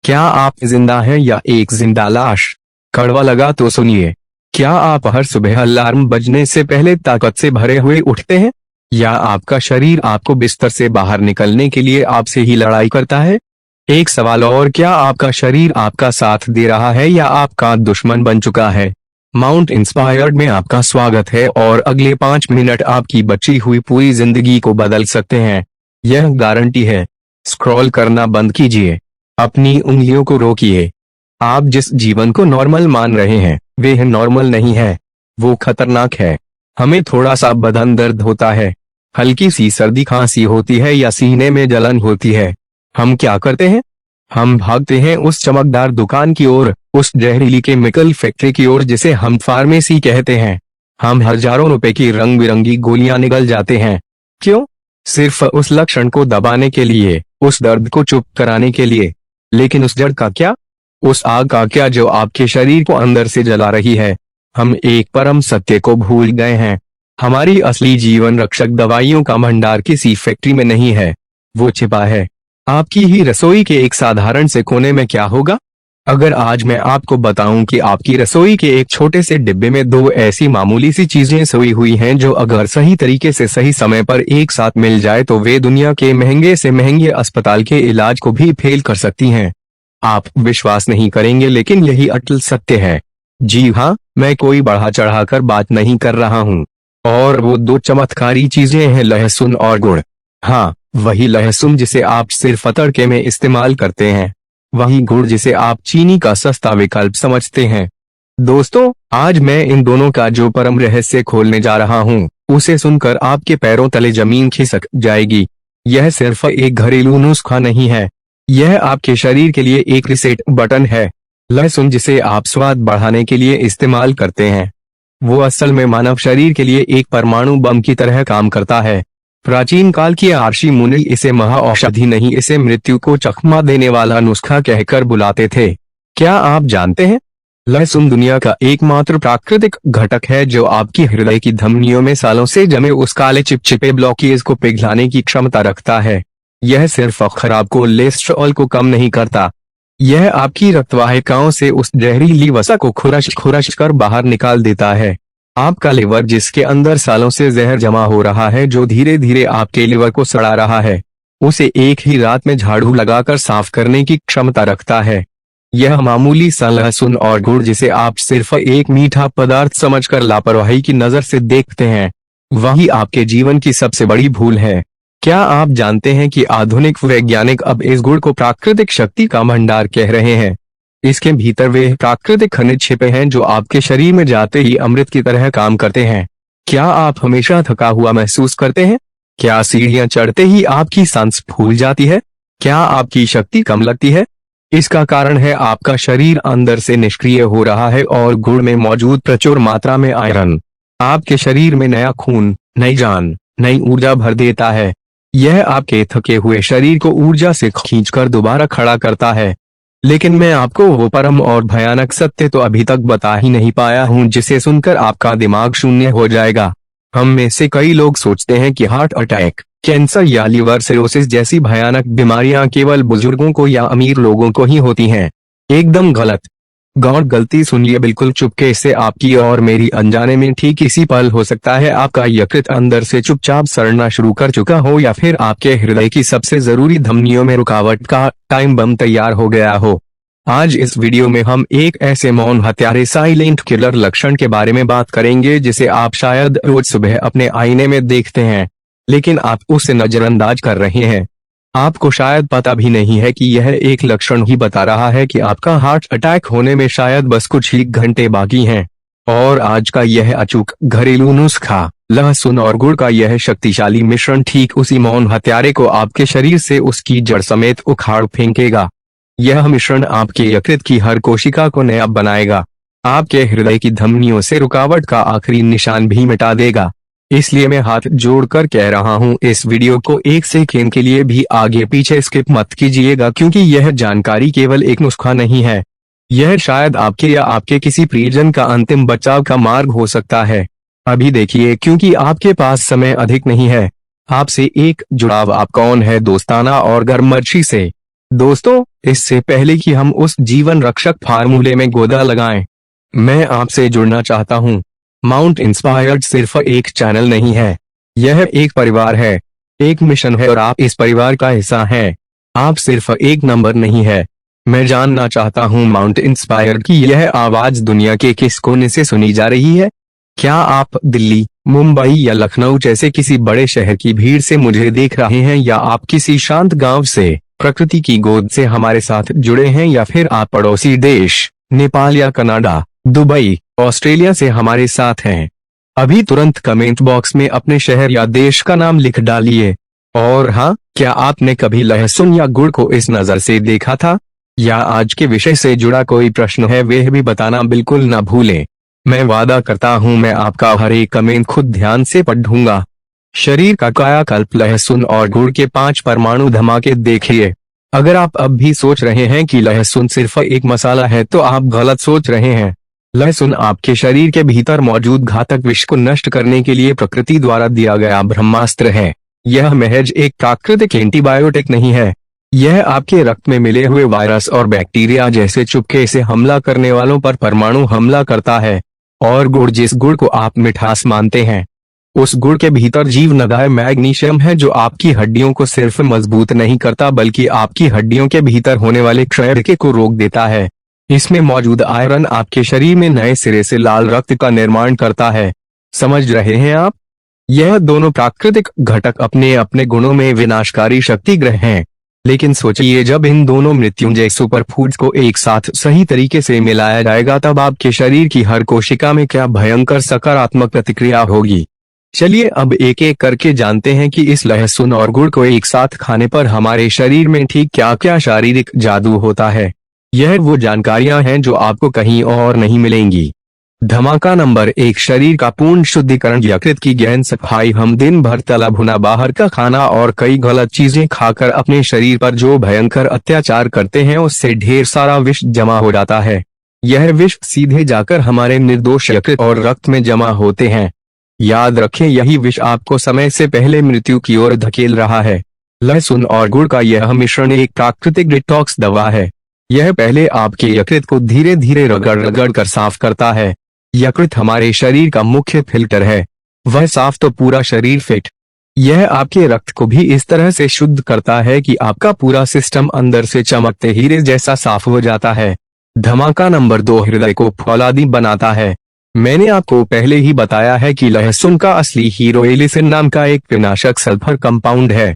क्या आप जिंदा हैं या एक जिंदा लाश? कड़वा लगा तो सुनिए। क्या आप हर सुबह अलार्म बजने से पहले ताकत से भरे हुए उठते हैं? या आपका शरीर आपको बिस्तर से बाहर निकलने के लिए आपसे ही लड़ाई करता है? एक सवाल और, क्या आपका शरीर आपका साथ दे रहा है या आपका दुश्मन बन चुका है? माउंट इंस्पायर्ड में आपका स्वागत है और अगले 5 मिनट आपकी बची हुई पूरी जिंदगी को बदल सकते हैं। यह गारंटी है। स्क्रॉल करना बंद कीजिए। अपनी उंगलियों को रोकिए। आप जिस जीवन को नॉर्मल मान रहे हैं, वह नॉर्मल नहीं है। वो खतरनाक है। हमें थोड़ा सा बदन दर्द होता है, हल्की सी सर्दी खांसी होती है या सीने में जलन होती है। हम क्या करते हैं? हम भागते हैं उस चमकदार दुकान की ओर, उस जहरीली केमिकल फैक्ट्री की ओर जिसे हम फार्मेसी कहते हैं। हम हजारों रुपए की रंग बिरंगी गोलियां निगल जाते हैं। क्यों? सिर्फ उस लक्षण को दबाने के लिए, उस दर्द को चुप कराने के लिए। लेकिन उस जड़ का क्या? उस आग का क्या जो आपके शरीर को अंदर से जला रही है? हम एक परम सत्य को भूल गए हैं। हमारी असली जीवन रक्षक दवाइयों का भंडार किसी फैक्ट्री में नहीं है, वो छिपा है आपकी ही रसोई के एक साधारण से कोने में। क्या होगा अगर आज मैं आपको बताऊं कि आपकी रसोई के एक छोटे से डिब्बे में दो ऐसी मामूली सी चीजें सोई हुई हैं जो अगर सही तरीके से सही समय पर एक साथ मिल जाए तो वे दुनिया के महंगे से महंगे अस्पताल के इलाज को भी फेल कर सकती हैं। आप विश्वास नहीं करेंगे, लेकिन यही अटल सत्य है। जी हाँ, मैं कोई बढ़ा चढ़ाकर बात नहीं कर रहा हूँ। और वो दो चमत्कारी चीजें हैं लहसुन और गुड़। हाँ, वही लहसुन जिसे आप सिर्फ तड़के में इस्तेमाल करते हैं, वही गुड़ जिसे आप चीनी का सस्ता विकल्प समझते हैं। दोस्तों, आज मैं इन दोनों का जो परम रहस्य खोलने जा रहा हूँ, उसे सुनकर आपके पैरों तले जमीन खिसक जाएगी। यह सिर्फ एक घरेलू नुस्खा नहीं है, यह आपके शरीर के लिए एक रिसेट बटन है। लहसुन जिसे आप स्वाद बढ़ाने के लिए इस्तेमाल करते हैं, वो असल में मानव शरीर के लिए एक परमाणु बम की तरह काम करता है। प्राचीन काल के ऋषि मुनि इसे महाऔषधि नहीं, इसे मृत्यु को चकमा देने वाला नुस्खा कहकर बुलाते थे। क्या आप जानते हैं, लहसुन दुनिया का एकमात्र प्राकृतिक घटक है जो आपकी हृदय की धमनियों में सालों से जमे उस काले चिपचिपे ब्लॉकेज को पिघलाने की क्षमता रखता है। यह सिर्फ खराब कोलेस्ट्रॉल को कम नहीं करता, यह आपकी रक्तवाहिकाओं से उस जहरीली वसा को खुरच कर बाहर निकाल देता है। आपका लिवर, जिसके अंदर सालों से जहर जमा हो रहा है, जो धीरे धीरे आपके लिवर को सड़ा रहा है, उसे एक ही रात में झाड़ू लगाकर साफ करने की क्षमता रखता है। यह मामूली सा लहसुन और गुड़ जिसे आप सिर्फ एक मीठा पदार्थ समझकर लापरवाही की नजर से देखते हैं, वही आपके जीवन की सबसे बड़ी भूल है। क्या आप जानते हैं कि आधुनिक वैज्ञानिक अब इस गुड़ को प्राकृतिक शक्ति का भंडार कह रहे हैं? इसके भीतर वे प्राकृतिक खनिज छिपे हैं जो आपके शरीर में जाते ही अमृत की तरह काम करते हैं। क्या आप हमेशा थका हुआ महसूस करते हैं? क्या सीढ़ियां चढ़ते ही आपकी सांस फूल जाती है? क्या आपकी शक्ति कम लगती है? इसका कारण है आपका शरीर अंदर से निष्क्रिय हो रहा है और गुड़ में मौजूद प्रचुर मात्रा में आयरन आपके शरीर में नया खून, नई जान, नई ऊर्जा भर देता है। यह आपके थके हुए शरीर को ऊर्जा से खींचकर दोबारा खड़ा करता है। लेकिन मैं आपको वो परम और भयानक सत्य तो अभी तक बता ही नहीं पाया हूँ जिसे सुनकर आपका दिमाग शून्य हो जाएगा। हम में से कई लोग सोचते हैं कि हार्ट अटैक, कैंसर या लिवर सिरोसिस जैसी भयानक बीमारियां केवल बुजुर्गों को या अमीर लोगों को ही होती हैं। एकदम गलत। गौर गलती सुनिए बिल्कुल चुपके से, आपकी और मेरी अनजाने में ठीक इसी पल हो सकता है आपका यकृत अंदर से चुपचाप सड़ना शुरू कर चुका हो, या फिर आपके हृदय की सबसे जरूरी धमनियों में रुकावट का टाइम बम तैयार हो गया हो। आज इस वीडियो में हम एक ऐसे मौन हत्यारे, साइलेंट किलर लक्षण के बारे में बात करेंगे जिसे आप शायद रोज सुबह अपने आईने में देखते हैं, लेकिन आप उसे नजरअंदाज कर रहे हैं। आपको शायद पता भी नहीं है कि यह एक लक्षण ही बता रहा है कि आपका हार्ट अटैक होने में शायद बस कुछ ही घंटे बाकी हैं। और आज का यह अचूक घरेलू नुस्खा, लहसुन और गुड़ का यह शक्तिशाली मिश्रण, ठीक उसी मौन हत्यारे को आपके शरीर से उसकी जड़ समेत उखाड़ फेंकेगा। यह मिश्रण आपके यकृत की हर कोशिका को नया बनाएगा, आपके हृदय की धमनियों से रुकावट का आखिरी निशान भी मिटा देगा। इसलिए मैं हाथ जोड़कर कह रहा हूँ, इस वीडियो को एक सेकंड के लिए भी आगे पीछे स्किप मत कीजिएगा, क्योंकि यह जानकारी केवल एक नुस्खा नहीं है, यह शायद आपके या आपके किसी प्रियजन का अंतिम बचाव का मार्ग हो सकता है। अभी देखिए, क्योंकि आपके पास समय अधिक नहीं है। आपसे एक जुड़ाव, आप कौन है, दोस्ताना और गर्मर्शी से। दोस्तों, इससे पहले कि हम उस जीवन रक्षक फार्मूले में गोदा लगाएं, मैं आपसे जुड़ना चाहता हूं। माउंट इंस्पायर्ड सिर्फ एक चैनल नहीं है, यह एक परिवार है, एक मिशन है और आप इस परिवार का हिस्सा हैं। आप सिर्फ एक नंबर नहीं है। मैं जानना चाहता हूं माउंट इंस्पायर्ड की यह आवाज दुनिया के किस कोने से सुनी जा रही है। क्या आप दिल्ली, मुंबई या लखनऊ जैसे किसी बड़े शहर की भीड़ से मुझे देख रहे हैं, या आप किसी शांत गांव से प्रकृति की गोद से हमारे साथ जुड़े हैं, या फिर आप पड़ोसी देश नेपाल या कनाडा, दुबई, ऑस्ट्रेलिया से हमारे साथ हैं। अभी तुरंत कमेंट बॉक्स में अपने शहर या देश का नाम लिख डालिए। और हाँ, क्या आपने कभी लहसुन या गुड़ को इस नजर से देखा था, या आज के विषय से जुड़ा कोई प्रश्न है वह भी बताना बिल्कुल न भूलें। मैं वादा करता हूं मैं आपका हर एक कमेंट खुद ध्यान से पढ़ूंगा। शरीर का कायाकल्प, लहसुन और गुड़ के 5 परमाणु धमाके देखिए। अगर आप अब भी सोच रहे हैं कि लहसुन सिर्फ एक मसाला है तो आप गलत सोच रहे हैं। लहसुन आपके शरीर के भीतर मौजूद घातक विष को नष्ट करने के लिए प्रकृति द्वारा दिया गया ब्रह्मास्त्र है। यह महज एक प्राकृतिक एंटीबायोटिक नहीं है, यह आपके रक्त में मिले हुए वायरस और बैक्टीरिया जैसे चुपके से हमला करने वालों पर परमाणु हमला करता है। और गुड़, जिस गुड़ को आप मिठास मानते हैं, उस गुड़ के भीतर जीवनदायक मैग्नीशियम है जो आपकी हड्डियों को सिर्फ मजबूत नहीं करता बल्कि आपकी हड्डियों के भीतर होने वाले क्षय को रोक देता है। इसमें मौजूद आयरन आपके शरीर में नए सिरे से लाल रक्त का निर्माण करता है। समझ रहे हैं आप? यह दोनों प्राकृतिक घटक अपने अपने गुणों में विनाशकारी शक्ति ग्रह हैं। लेकिन सोचिए, जब इन दोनों मृत्युंजय सुपर फूड्स को एक साथ सही तरीके से मिलाया जाएगा तब आपके शरीर की हर कोशिका में क्या भयंकर सकारात्मक प्रतिक्रिया होगी। चलिए अब एक एक करके जानते हैं कि इस लहसुन और गुड़ को एक साथ खाने पर हमारे शरीर में ठीक क्या क्या शारीरिक जादू होता है। यह वो जानकारियां हैं जो आपको कहीं और नहीं मिलेंगी। धमाका नंबर 1, शरीर का पूर्ण शुद्धिकरण। यकृत की गहन सफाई। हम दिन भर तला भुना बाहर का खाना और कई गलत चीजें खाकर अपने शरीर पर जो भयंकर अत्याचार करते हैं उससे ढेर सारा विष जमा हो जाता है। यह विष सीधे जाकर हमारे निर्दोष यकृत और रक्त में जमा होते हैं। याद रखें, यही विष आपको समय से पहले मृत्यु की ओर धकेल रहा है। लहसुन और गुड़ का यह मिश्रण एक प्राकृतिक डिटॉक्स दवा है। यह पहले आपके यकृत को धीरे धीरे रगड़ रगड़ कर साफ करता है। यकृत हमारे शरीर का मुख्य फिल्टर है, वह साफ तो पूरा शरीर फिट। यह आपके रक्त को भी इस तरह से शुद्ध करता है कि आपका पूरा सिस्टम अंदर से चमकते हीरे जैसा साफ हो जाता है। धमाका नंबर 2, हृदय को फौलादी बनाता है। मैंने आपको पहले ही बताया है कि लहसुन का असली हीरो एलिसिन नाम का एक विनाशक सल्फर कंपाउंड है।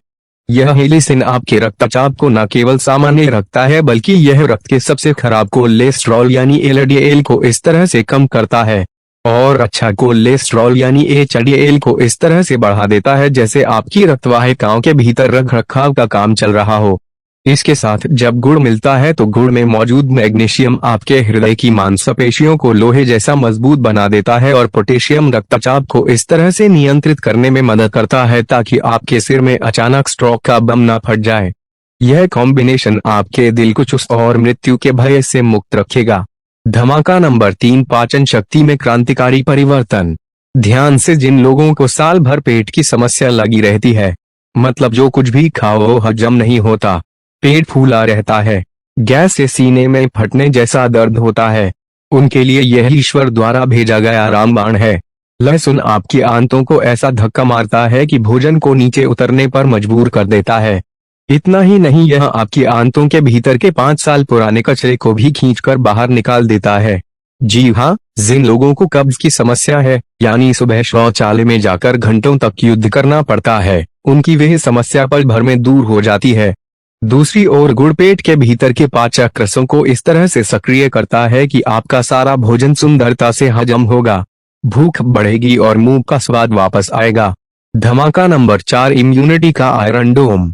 यह एलिसिन आपके रक्तचाप को न केवल सामान्य रखता है बल्कि यह रक्त के सबसे खराब कोलेस्ट्रॉल यानी एलडीएल को इस तरह से कम करता है और अच्छा कोलेस्ट्रॉल यानी एचडीएल को इस तरह से बढ़ा देता है जैसे आपकी रक्तवाहिकाओं के भीतर रखरखाव का काम चल रहा हो। इसके साथ जब गुड़ मिलता है तो गुड़ में मौजूद मैग्नीशियम आपके हृदय की मांसपेशियों को लोहे जैसा मजबूत बना देता है और पोटेशियम रक्तचाप को इस तरह से नियंत्रित करने में मदद करता है ताकि आपके सिर में अचानक स्ट्रोक का बम न फट जाए। यह कॉम्बिनेशन आपके दिल को चुस्त और मृत्यु के भय से मुक्त रखेगा। धमाका नंबर 3, पाचन शक्ति में क्रांतिकारी परिवर्तन। ध्यान से, जिन लोगों को साल भर पेट की समस्या लगी रहती है, मतलब जो कुछ भी खाओ वो हजम नहीं होता, पेट फूला रहता है, गैस से सीने में फटने जैसा दर्द होता है, उनके लिए यह ईश्वर द्वारा भेजा गया रामबाण है। लहसुन आपकी आंतों को ऐसा धक्का मारता है कि भोजन को नीचे उतरने पर मजबूर कर देता है। इतना ही नहीं, यह आपकी आंतों के भीतर के 5 साल पुराने कचरे को भी खींचकर बाहर निकाल देता है। जी हाँ, जिन लोगों को कब्ज की समस्या है, यानी सुबह शौचालय में जाकर घंटों तक युद्ध करना पड़ता है, उनकी वह समस्या पल भर में दूर हो जाती है। दूसरी ओर गुड़ पेट के भीतर के पाचक रसों को इस तरह से सक्रिय करता है कि आपका सारा भोजन सुंदरता से हजम होगा, भूख बढ़ेगी और मुंह का स्वाद वापस आएगा। धमाका नंबर 4, इम्यूनिटी का आयरन डोम।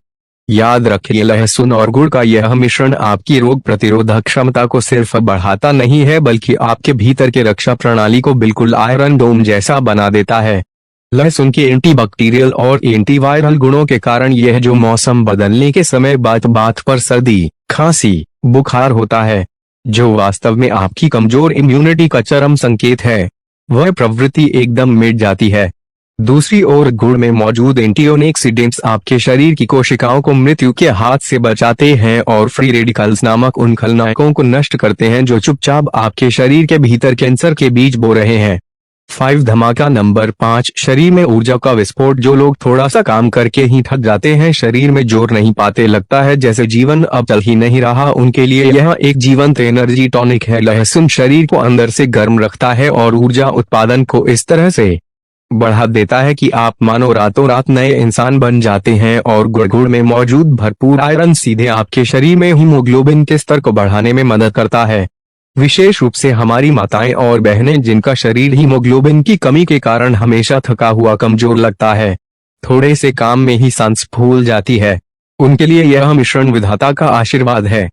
याद रखिए, लहसुन और गुड़ का यह मिश्रण आपकी रोग प्रतिरोधक क्षमता को सिर्फ बढ़ाता नहीं है बल्कि आपके भीतर के रक्षा प्रणाली को बिल्कुल आयरन डोम जैसा बना देता है। लहसुन के एंटीबैक्टीरियल और एंटीवायरल गुणों के कारण यह जो मौसम बदलने के समय बात बात पर सर्दी, खांसी, बुखार होता है, जो वास्तव में आपकी कमजोर इम्यूनिटी का चरम संकेत है, वह प्रवृत्ति एकदम मिट जाती है। दूसरी ओर गुड़ में मौजूद एंटीऑक्सीडेंट्स आपके शरीर की कोशिकाओं को मृत्यु के हाथ से बचाते हैं और फ्री रेडिकल्स नामक उन खलनायकों को नष्ट करते हैं जो चुपचाप आपके शरीर के भीतर कैंसर के बीज बो रहे हैं। 5 धमाका नंबर 5, शरीर में ऊर्जा का विस्फोट। जो लोग थोड़ा सा काम करके ही थक जाते हैं, शरीर में जोर नहीं पाते, लगता है जैसे जीवन अब चल ही नहीं रहा, उनके लिए यह एक जीवंत एनर्जी टॉनिक है। लहसुन शरीर को अंदर से गर्म रखता है और ऊर्जा उत्पादन को इस तरह से बढ़ा देता है कि आप मानो रातों रात नए इंसान बन जाते हैं। और गुड़ में मौजूद भरपूर आयरन सीधे आपके शरीर में हीमोग्लोबिन के स्तर को बढ़ाने में मदद करता है। विशेष रूप से हमारी माताएं और बहनें जिनका शरीर हीमोग्लोबिन की कमी के कारण हमेशा थका हुआ कमजोर लगता है, थोड़े से काम में ही सांस फूल जाती है, उनके लिए यह मिश्रण विधाता का आशीर्वाद है।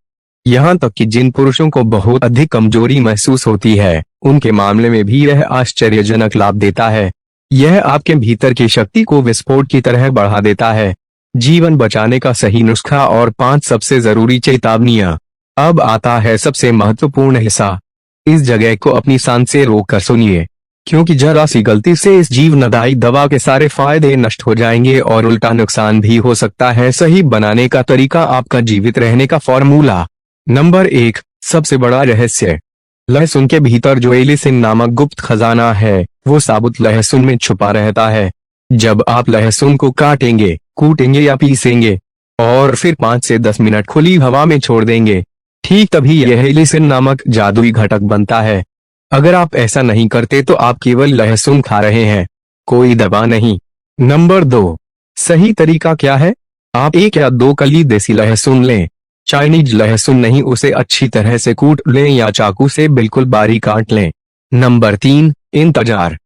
यहाँ तक कि जिन पुरुषों को बहुत अधिक कमजोरी महसूस होती है, उनके मामले में भी यह आश्चर्यजनक लाभ देता है। यह आपके भीतर की शक्ति को विस्फोट की तरह बढ़ा देता है। जीवन बचाने का सही नुस्खा और 5 सबसे जरूरी चेतावनियां। अब आता है सबसे महत्वपूर्ण हिस्सा। इस जगह को अपनी सांस से रोक कर सुनिए, क्योंकि जरा सी गलती से इस जीवनदायी दवा के सारे फायदे नष्ट हो जाएंगे और उल्टा नुकसान भी हो सकता है। सही बनाने का तरीका, आपका जीवित रहने का फॉर्मूला। नंबर 1, सबसे बड़ा रहस्य। लहसुन के भीतर जो एलिसिन नामक गुप्त खजाना है, वो साबुत लहसुन में छुपा रहता है। जब आप लहसुन को काटेंगे, कूटेंगे या पीसेंगे और फिर 5 से 10 मिनट खुली हवा में छोड़ देंगे, ठीक तभी यह एलिसिन नामक जादुई घटक बनता है। अगर आप ऐसा नहीं करते तो आप केवल लहसुन खा रहे हैं, कोई दवा नहीं। नंबर 2, सही तरीका क्या है? आप 1 या 2 कली देसी लहसुन लें, चाइनीज लहसुन नहीं, उसे अच्छी तरह से कूट लें या चाकू से बिल्कुल बारीक काट लें। नंबर 3, इंतजार।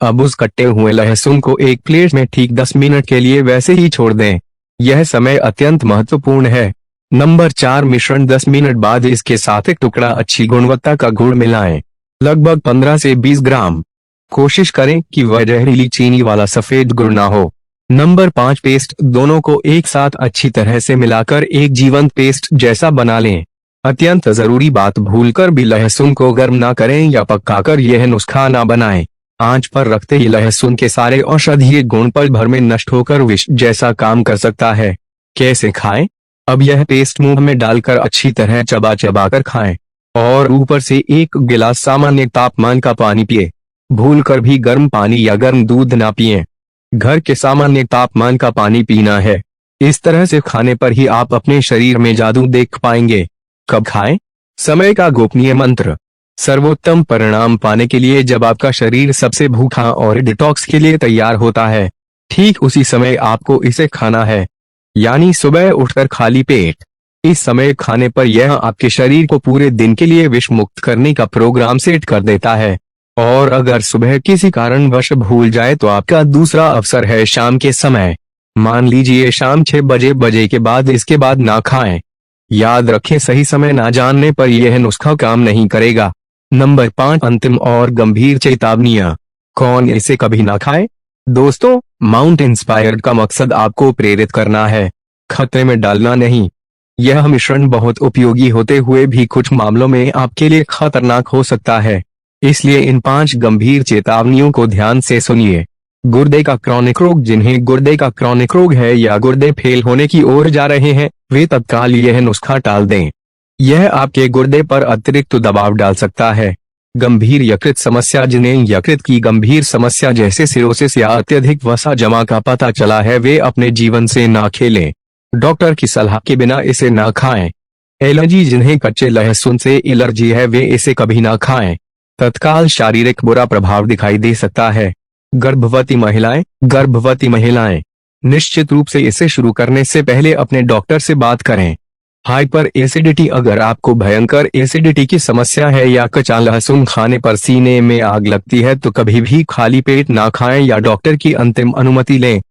अब उस कटे हुए लहसुन को एक प्लेट में ठीक 10 मिनट के लिए वैसे ही छोड़ दें, यह समय अत्यंत महत्वपूर्ण है। नंबर 4, मिश्रण 10 मिनट बाद इसके साथ एक टुकड़ा अच्छी गुणवत्ता का गुड़ मिलाएं, लगभग 15 से 20 ग्राम। कोशिश करें कि वह जहरीली चीनी वाला सफेद गुड़ ना हो। Number 5, paste. दोनों को एक साथ अच्छी तरह से मिलाकर एक जीवंत पेस्ट जैसा बना लें। अत्यंत जरूरी बात, भूलकर भी लहसुन को गर्म ना करें या पकाकर यह नुस्खा ना बनाएं। आंच पर रखते ही लहसुन के सारे औषधीय गुण पल भर में नष्ट होकर विष जैसा काम कर सकता है। कैसे खाएं? अब यह पेस्ट मुंह में डालकर अच्छी तरह चबा चबा कर खाएं और ऊपर से 1 गिलास सामान्य तापमान का पानी पिए। भूलकर भी गर्म पानी या गर्म दूध ना पिएं, घर के सामान्य तापमान का पानी पीना है। इस तरह से खाने पर ही आप अपने शरीर में जादू देख पाएंगे। कब खाएं? समय का गोपनीय मंत्र। सर्वोत्तम परिणाम पाने के लिए जब आपका शरीर सबसे भूखा और डिटॉक्स के लिए तैयार होता है, ठीक उसी समय आपको इसे खाना है, यानी सुबह उठकर खाली पेट। इस समय खाने पर यह आपके शरीर को पूरे दिन के लिए विष मुक्त करने का प्रोग्राम सेट कर देता है। और अगर सुबह किसी कारणवश भूल जाए तो आपका दूसरा अवसर है शाम के समय। मान लीजिए शाम 6 बजे के बाद, इसके बाद ना खाएं। याद रखें, सही समय ना जानने पर यह नुस्खा काम नहीं करेगा। नंबर 5, अंतिम और गंभीर चेतावनियां। कौन इसे कभी ना खाए? दोस्तों, माउंट इंस्पायर्ड का मकसद आपको प्रेरित करना है, खतरे में डालना नहीं। यह मिश्रण बहुत उपयोगी होते हुए भी कुछ मामलों में आपके लिए खतरनाक हो सकता है, इसलिए इन 5 गंभीर चेतावनियों को ध्यान से सुनिए। गुर्दे का क्रॉनिक रोग। जिन्हें गुर्दे का क्रॉनिक रोग है या गुर्दे फेल होने की ओर जा रहे हैं, वे तत्काल यह नुस्खा टाल दें। यह आपके गुर्दे पर अतिरिक्त दबाव डाल सकता है। गंभीर यकृत समस्या। जिन्हें यकृत की गंभीर समस्या जैसे सिरोसिस या अत्यधिक वसा जमा का पता चला है, वे अपने जीवन से ना खेलें, डॉक्टर की सलाह के बिना इसे ना खाएं। एलर्जी। जिन्हें कच्चे लहसुन से एलर्जी है, वे इसे कभी ना खाएं, तत्काल शारीरिक बुरा प्रभाव दिखाई दे सकता है। गर्भवती महिलाएं। गर्भवती महिलाएं निश्चित रूप से इसे शुरू करने से पहले अपने डॉक्टर से बात करें। Hyper acidity. अगर आपको भयंकर एसिडिटी की समस्या है या कच्चा लहसुन खाने पर सीने में आग लगती है, तो कभी भी खाली पेट ना खाएं या डॉक्टर की अंतिम अनुमति लें।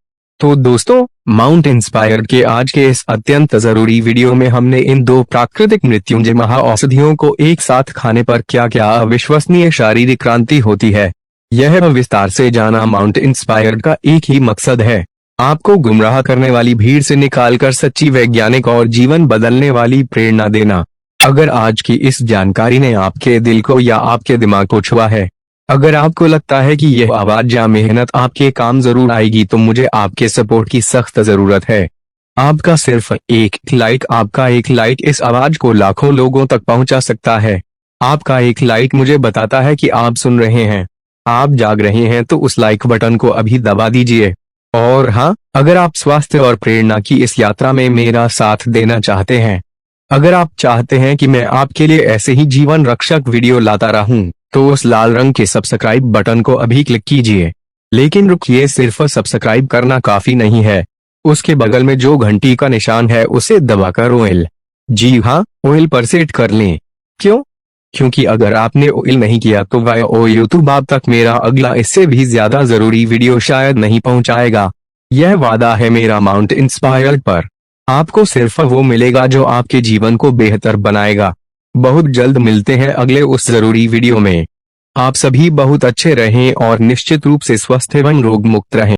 तो दोस्तों, माउंट इंस्पायर्ड के आज के इस अत्यंत जरूरी वीडियो में हमने इन 2 प्राकृतिक मृत्युंजय महाऔषधियों को एक साथ खाने पर क्या क्या अविश्वसनीय शारीरिक क्रांति होती है, यह विस्तार से जाना। माउंट इंस्पायर्ड का एक ही मकसद है, आपको गुमराह करने वाली भीड़ से निकालकर सच्ची वैज्ञानिक और जीवन बदलने वाली प्रेरणा देना। अगर आज की इस जानकारी ने आपके दिल को या आपके दिमाग को छुआ है, अगर आपको लगता है कि यह आवाज या मेहनत आपके काम जरूर आएगी तो मुझे आपके सपोर्ट की सख्त जरूरत है। आपका सिर्फ आपका एक लाइक इस आवाज को लाखों लोगों तक पहुंचा सकता है। आपका एक लाइक मुझे बताता है कि आप सुन रहे हैं, आप जाग रहे हैं, तो उस लाइक बटन को अभी दबा दीजिए। और हाँ, अगर आप स्वास्थ्य और प्रेरणा की इस यात्रा में मेरा साथ देना चाहते हैं, अगर आप चाहते हैं कि मैं आपके लिए ऐसे ही जीवन रक्षक वीडियो लाता रहूं, तो उस लाल रंग के सब्सक्राइब बटन को अभी क्लिक कीजिए। लेकिन रुकिए, सिर्फ सब्सक्राइब करना काफी नहीं है, उसके बगल में जो घंटी का निशान है उसे दबाकर ऑल, जी हाँ, ऑल पर सेट कर लें। क्यों? क्योंकि अगर आपने ऑल नहीं किया तो यूट्यूब आप तक मेरा अगला इससे भी ज्यादा जरूरी वीडियो शायद नहीं पहुंचाएगा। यह वादा है मेरा माउंट इंस्पायर्ड पर। आपको सिर्फ वो मिलेगा जो आपके जीवन को बेहतर बनाएगा। बहुत जल्द मिलते हैं अगले उस जरूरी वीडियो में। आप सभी बहुत अच्छे रहें और निश्चित रूप से स्वस्थ एवं रोग मुक्त रहें।